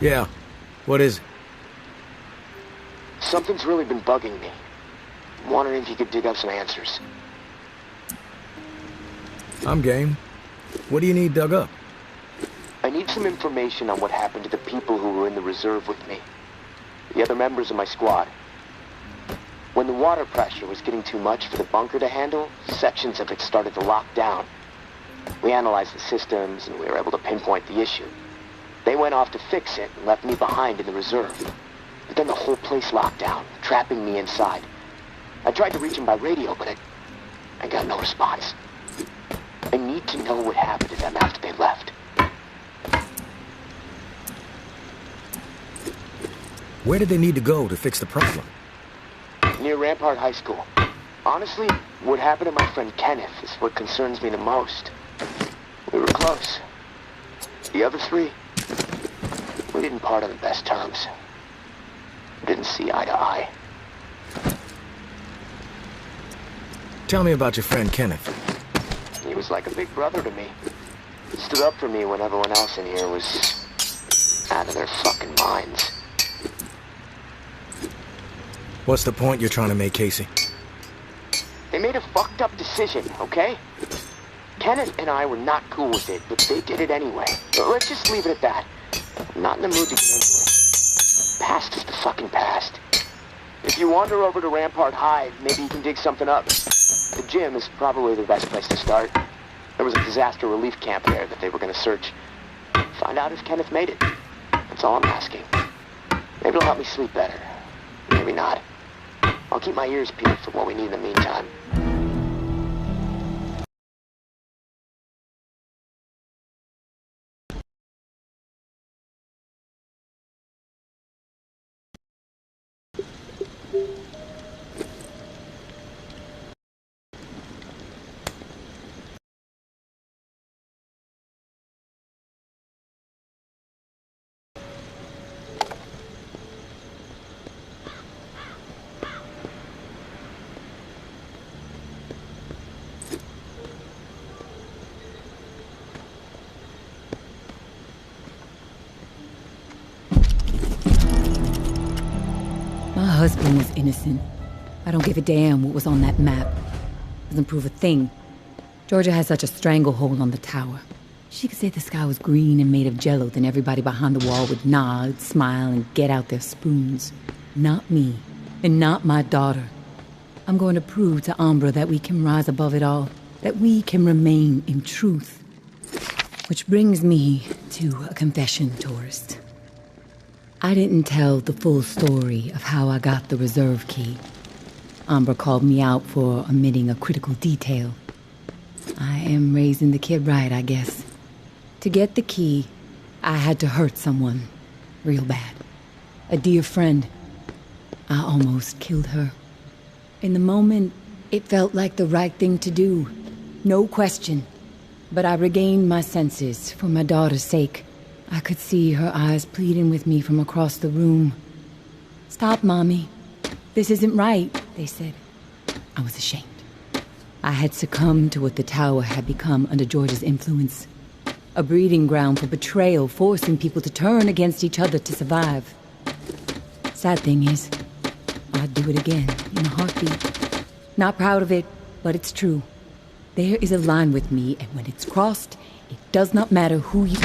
Yeah. What is it? Something's really been bugging me. I'm wondering if you could dig up some answers. I'm game. What do you need dug up? I need some information on what happened to the people who were in the reserve with me. The other members of my squad. When the water pressure was getting too much for the bunker to handle, sections of it started to lock down. We analyzed the systems and we were able to pinpoint the issue. They went off to fix it and left me behind in the reserve. But then the whole place locked down, trapping me inside. I tried to reach them by radio, but I got no response. I need to know what happened to them after they left. Where did they need to go to fix the problem? Near Rampart High School. Honestly, what happened to my friend Kenneth is what concerns me the most. We were close. The other three, we didn't part on the best terms. We didn't see eye to eye. Tell me about your friend Kenneth. He was like a big brother to me. He stood up for me when everyone else in here was out of their fucking minds. What's the point you're trying to make, Casey? They made a fucked up decision, okay? Kenneth and I were not cool with it, but they did it anyway. Let's just leave it at that. I'm not in the mood to get into it. Past is the fucking past. If you wander over to Rampart High, maybe you can dig something up. The gym is probably the best place to start. There was a disaster relief camp there that they were going to search. Find out if Kenneth made it. That's all I'm asking. Maybe it'll help me sleep better. Maybe not. I'll keep my ears peeled for what we need in the meantime. My husband was innocent. I don't give a damn what was on that map. Doesn't prove a thing. Georgia has such a stranglehold on the tower. She could say the sky was green and made of jello, then everybody behind the wall would nod, smile, and get out their spoons. Not me, and not my daughter. I'm going to prove to Umbra that we can rise above it all, that we can remain in truth. Which brings me to a confession, tourist. I didn't tell the full story of how I got the reserve key. Umbra called me out for omitting a critical detail. I am raising the kid right, I guess. To get the key, I had to hurt someone. Real bad. A dear friend. I almost killed her. In the moment, it felt like the right thing to do. No question. But I regained my senses for my daughter's sake. I could see her eyes pleading with me from across the room. "Stop, Mommy. This isn't right," they said. I was ashamed. I had succumbed to what the tower had become under George's influence. A breeding ground for betrayal, forcing people to turn against each other to survive. Sad thing is, I'd do it again in a heartbeat. Not proud of it, but it's true. There is a line with me, and when it's crossed, it does not matter who you...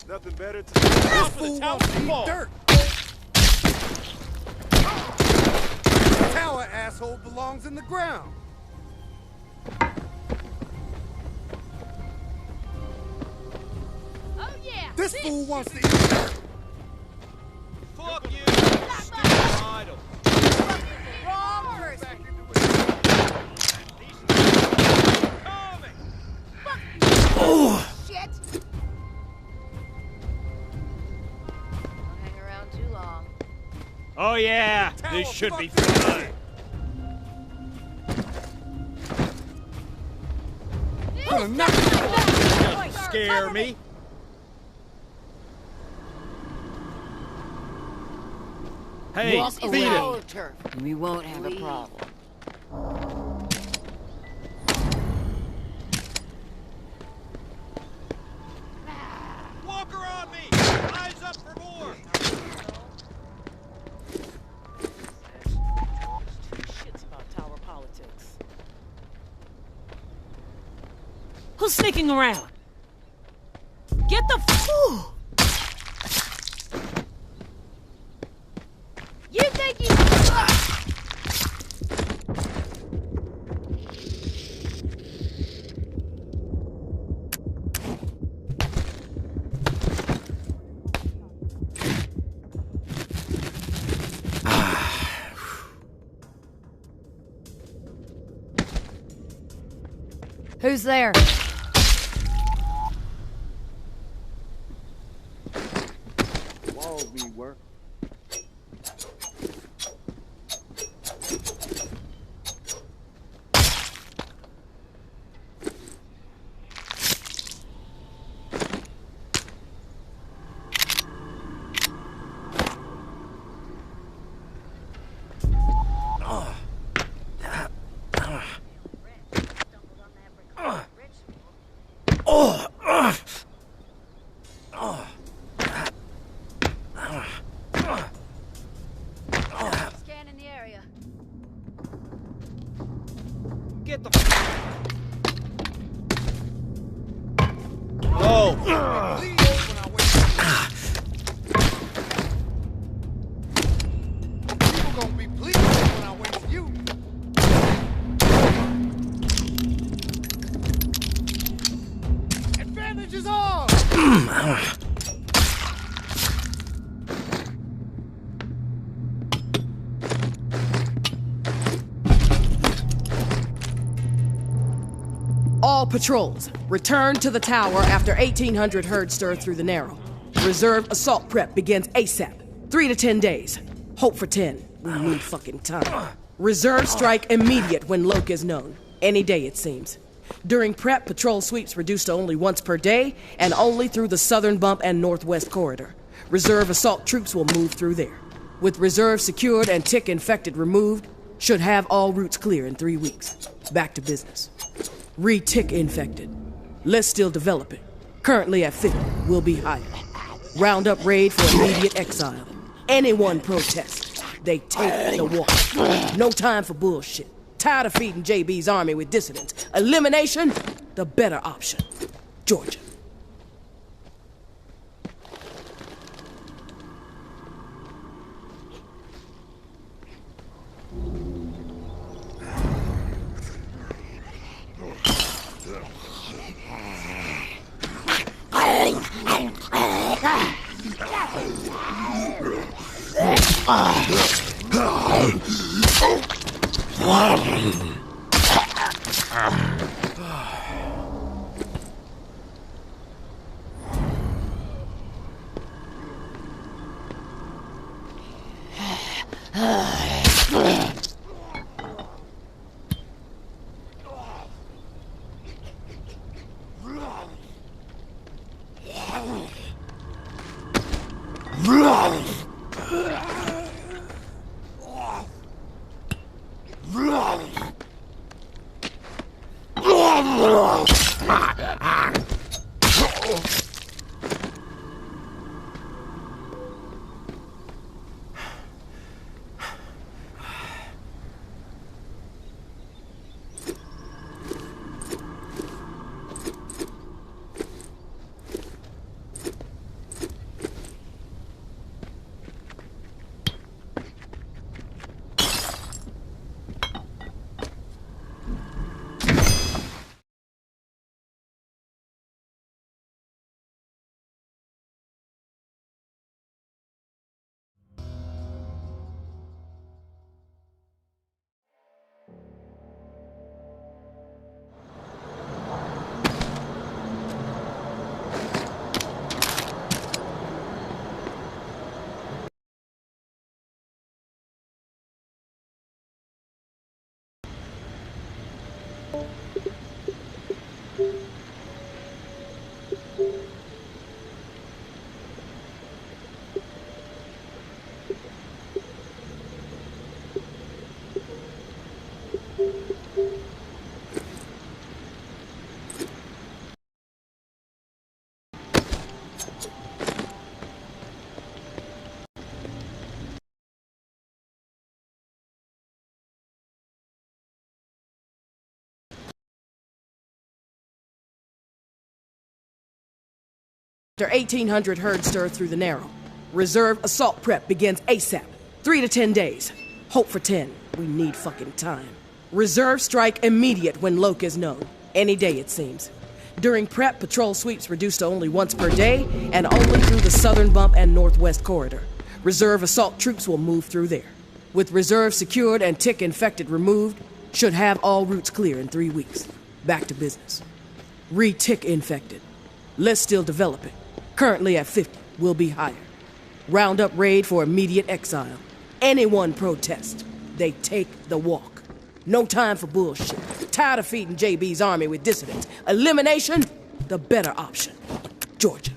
Nothing better to do. This fool wants to eat dirt. The tower, asshole, belongs in the ground. This fool wants to eat dirt. Fuck you, stupid idol. Wrong person. Shit. Don't hang around too long. Oh yeah, this should be fun. Don't scare me. Hey, Walk beat it. away. We won't have a problem. Walker on me. Eyes up for more. Shits about tower politics. Who's sneaking around? Get the fool! You think you... Who's there? Walls me work. Scanning the area. Get the. Oh. People gonna be pleased when I waste you. Advantage is ours. All patrols, return to the tower after 1,800 herd stir through the Narrow. Reserve assault prep begins ASAP. 3 to 10 days. Hope for 10. We need fucking time. Reserve strike immediate when Loke is known. Any day, it seems. During prep, patrol sweeps reduced to only once per day, and only through the southern bump and northwest corridor. Reserve assault troops will move through there. With reserve secured and tick infected removed, should have all routes clear in 3 weeks. Back to business. Re-tick infected. Let's still develop it. Currently at 50, will be higher. Round up raid for immediate exile. Anyone protest, they take the water. No time for bullshit. Tired of feeding JB's army with dissidents. Elimination, the better option. Georgia. After 1800 herd stir through the Narrow. Reserve assault prep begins ASAP. 3 to 10 days. Hope for 10. We need fucking time. Reserve strike immediate when Loke is known. Any day, it seems. During prep, patrol sweeps reduced to only once per day, and only through the southern bump and northwest corridor. Reserve assault troops will move through there. With reserve secured and tick infected removed, should have all routes clear in 3 weeks. Back to business. Re-tick infected. Let's still develop it. Currently at 50, will be higher. Roundup raid for immediate exile. Anyone protest, they take the walk. No time for bullshit. Tired of feeding JB's army with dissidents. Elimination, the better option. Georgia.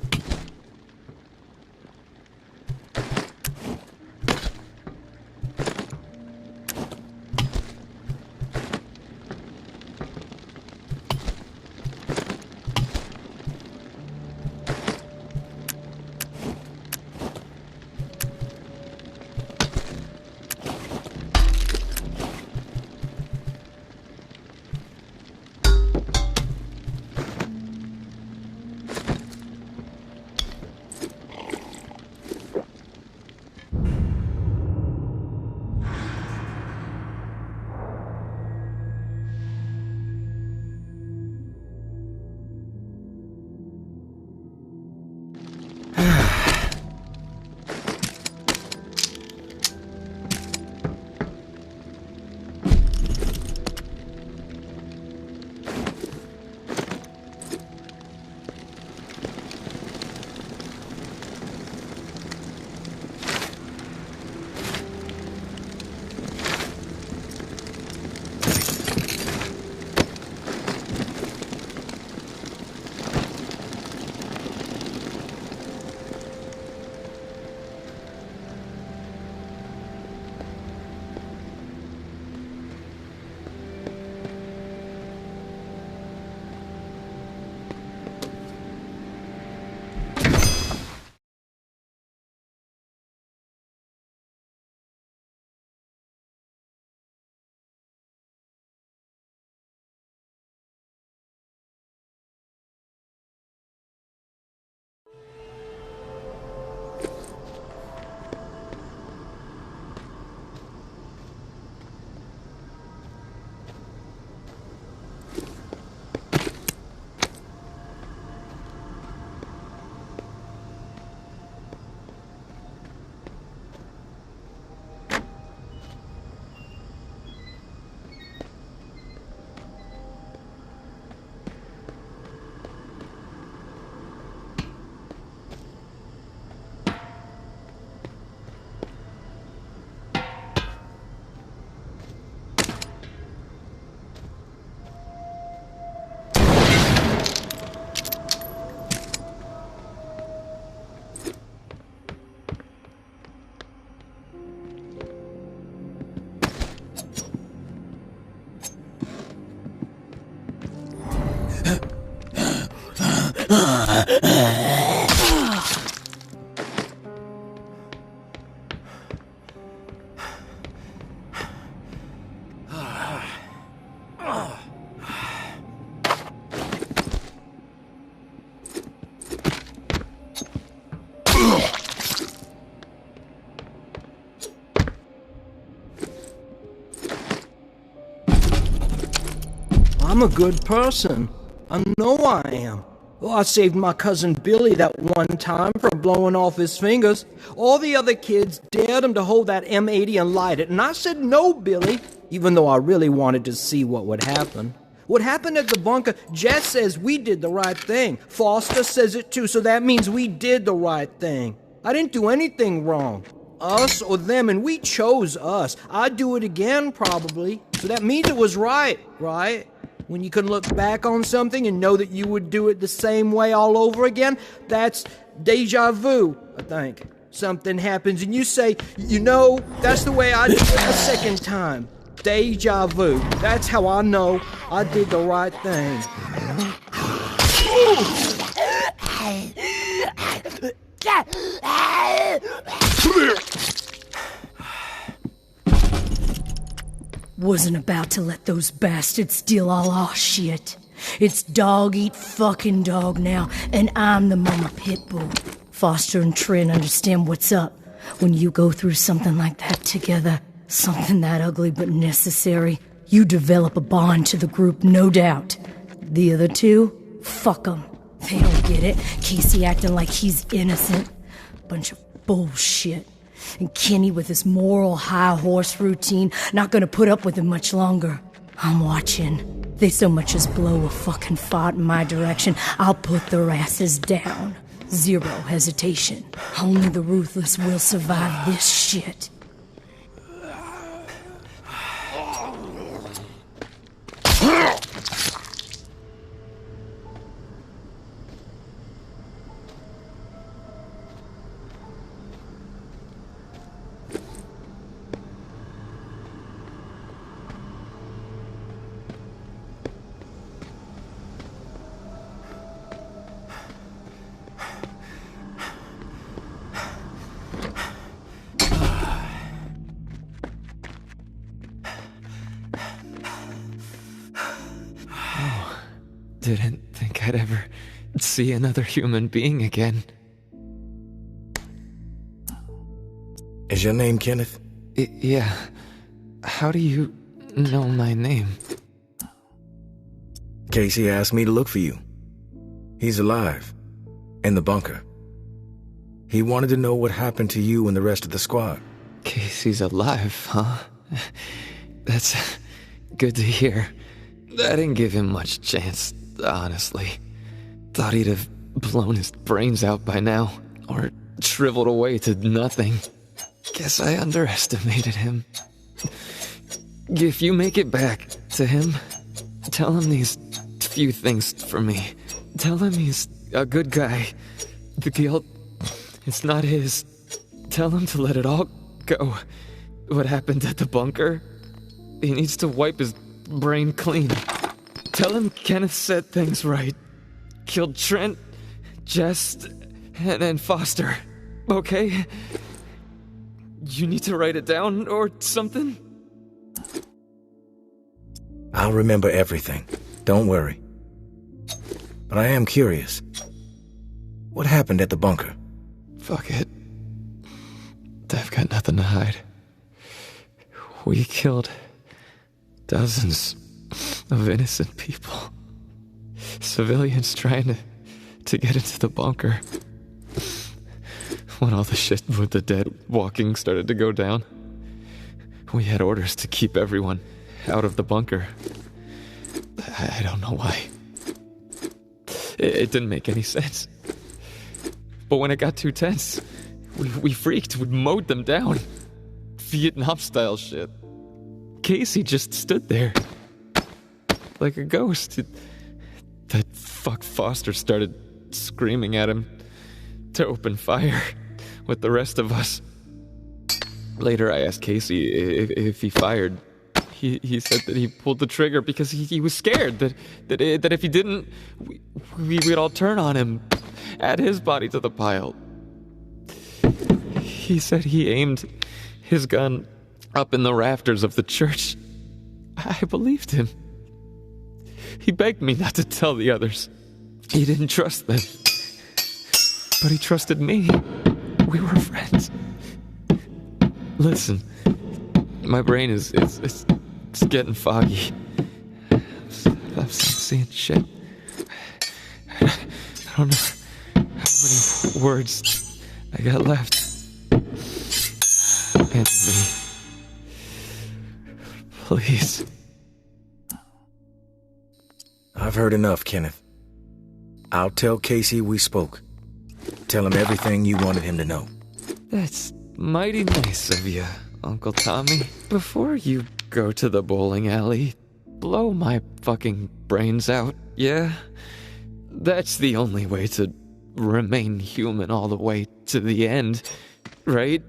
I'm a good person. I know I am. Well, I saved my cousin Billy that one time for blowing off his fingers. All the other kids dared him to hold that M80 and light it, and I said no, Billy, even though I really wanted to see what would happen. What happened at the bunker, Jess says we did the right thing. Foster says it too, so that means we did the right thing. I didn't do anything wrong. Us or them, and we chose us. I'd do it again, probably. So that means it was right, right? When you can look back on something and know that you would do it the same way all over again, that's deja vu, I think. Something happens and you say, you know, that's the way I did it a second time. Deja vu. That's how I know I did the right thing. Wasn't about to let those bastards steal all our shit. It's dog eat fucking dog now, and I'm the mama pit bull. Foster and Trin understand what's up when you go through something like that together. Something that ugly but necessary. You develop a bond to the group, no doubt. The other two, fuck them. They don't get it. Casey acting like he's innocent. Bunch of bullshit. And Kenny with his moral high horse routine, not gonna put up with it much longer. I'm watching. They so much as blow a fucking fart in my direction, I'll put their asses down. Zero hesitation. Only the ruthless will survive this shit. Didn't think I'd ever see another human being again. Is your name Kenneth? Yeah. How do you know my name? Casey asked me to look for you. He's alive. In the bunker. He wanted to know what happened to you and the rest of the squad. Casey's alive, huh? That's good to hear. I didn't give him much chance, honestly. Thought he'd have blown his brains out by now, or shriveled away to nothing. Guess I underestimated him. If you make it back to him, tell him these few things for me. Tell him he's a good guy. The guilt, it's not his. Tell him to let it all go. What happened at the bunker? He needs to wipe his brain clean. Tell him Kenneth set things right. Killed Trent, Jess, and Foster. Okay? You need to write it down or something? I'll remember everything. Don't worry. But I am curious. What happened at the bunker? Fuck it. I've got nothing to hide. We killed dozens of innocent people. Civilians trying to get into the bunker. When all the shit with the dead walking started to go down, we had orders to keep everyone out of the bunker. I don't know why. It didn't make any sense. But when it got too tense, we freaked. We mowed them down. Vietnam-style shit. Casey just stood there. Like a ghost. That fuck Foster started screaming at him to open fire with the rest of us. Later I asked Casey if he fired. He said that he pulled the trigger because he was scared that if he didn't, we'd all turn on him, add his body to the pile. He said he aimed his gun up in the rafters of the church. I believed him. He begged me not to tell the others. He didn't trust them. But he trusted me. We were friends. Listen, my brain is getting foggy. I'm seeing shit. I don't know how many words I got left. And me. Please. I've heard enough, Kenneth. I'll tell Casey we spoke. Tell him everything you wanted him to know. That's mighty nice of you, Uncle Tommy. Before you go to the bowling alley, blow my fucking brains out, yeah? That's the only way to remain human all the way to the end, right?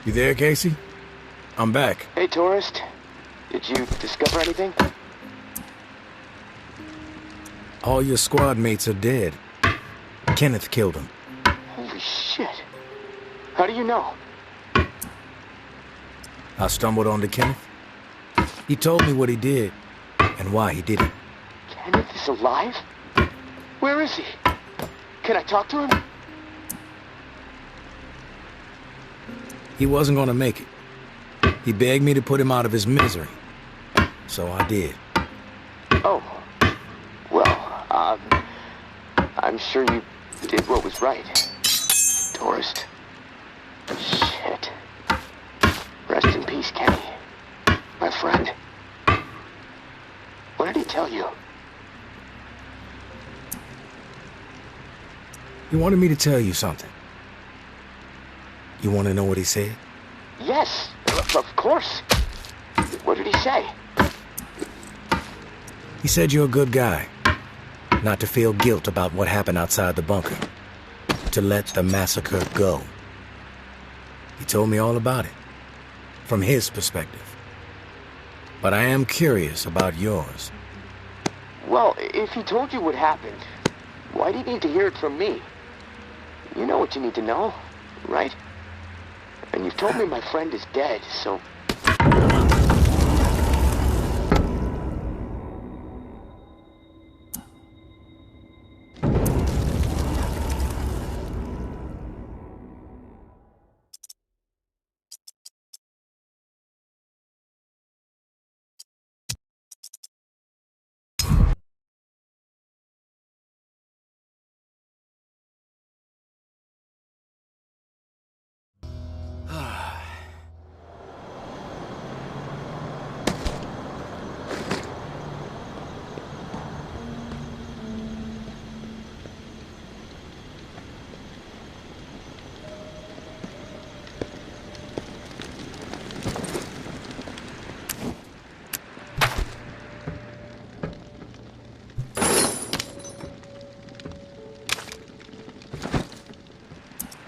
You there, Casey? I'm back. Hey, tourist. Did you discover anything? All your squad mates are dead. Kenneth killed them. Holy shit. How do you know? I stumbled onto Kenneth. He told me what he did and why he did it. Kenneth is alive? Where is he? Can I talk to him? He wasn't gonna make it. He begged me to put him out of his misery. So I did. Oh. Well, I'm sure you did what was right. Tourist. Shit. Rest in peace, Kenny. My friend. What did he tell you? He wanted me to tell you something. You want to know what he said? Yes, of course. What did he say? He said you're a good guy. Not to feel guilt about what happened outside the bunker. To let the massacre go. He told me all about it. From his perspective. But I am curious about yours. Well, if he told you what happened, why do you need to hear it from me? You know what you need to know, right? And you've told me my friend is dead, so...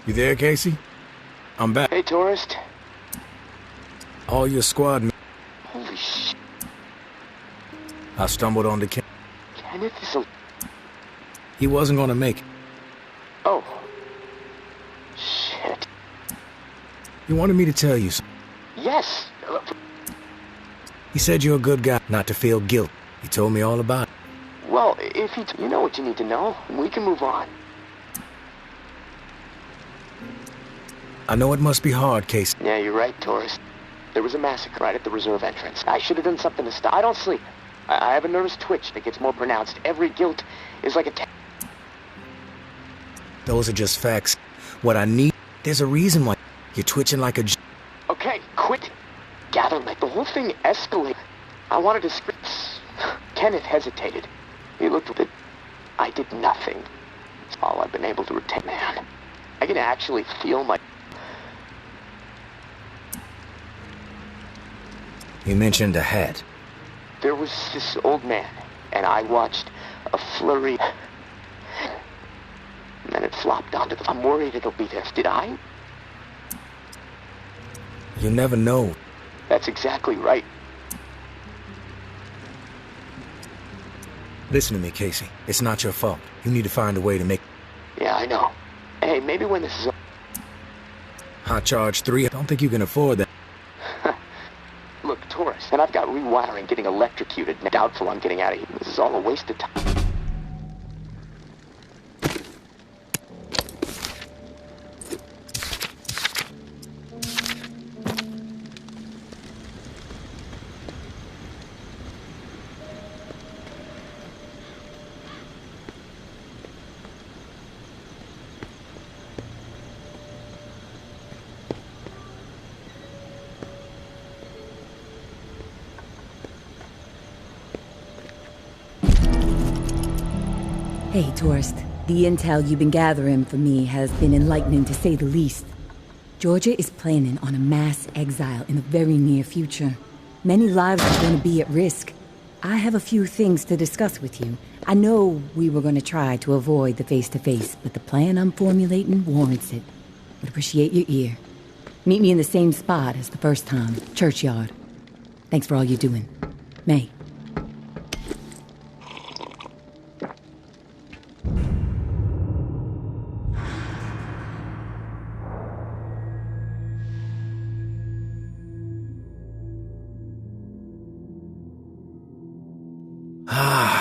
You there, Casey? I'm back. Hey, tourist. All your squad... Holy shit. I stumbled onto Ken... Kenneth is a... He wasn't gonna make it. Oh. Shit. He wanted me to tell you something. Yes. He said you're a good guy, not to feel guilt. He told me all about it. Well, if you know what you need to know, we can move on. I know it must be hard, Casey. Yeah, you're right, Torres. There was a massacre right at the reserve entrance. I should have done something to stop. I don't sleep. I have a nervous twitch that gets more pronounced. Every guilt is like a... Those are just facts. What I need... There's a reason why you're twitching like a... Okay, quit. Gather like the whole thing escalated. I wanted to scream. Kenneth hesitated. He looked at it. I did nothing. It's all I've been able to retain, man. I can actually feel my... You mentioned a hat. There was this old man, and I watched a flurry. And then it flopped onto the... I'm worried it'll be there. Did I? You never know. That's exactly right. Listen to me, Casey. It's not your fault. You need to find a way to make... Yeah, I know. Hey, maybe when this is... Hot charge 3, I don't think you can afford that. Look, Torres, and I've got rewiring, getting electrocuted, and doubtful I'm getting out of here. This is all a waste of time. Hey, Tourist. The intel you've been gathering for me has been enlightening, to say the least. Georgia is planning on a mass exile in the very near future. Many lives are going to be at risk. I have a few things to discuss with you. I know we were going to try to avoid the face-to-face, but the plan I'm formulating warrants it. Would appreciate your ear. Meet me in the same spot as the first time, Churchyard. Thanks for all you're doing. May. Ah.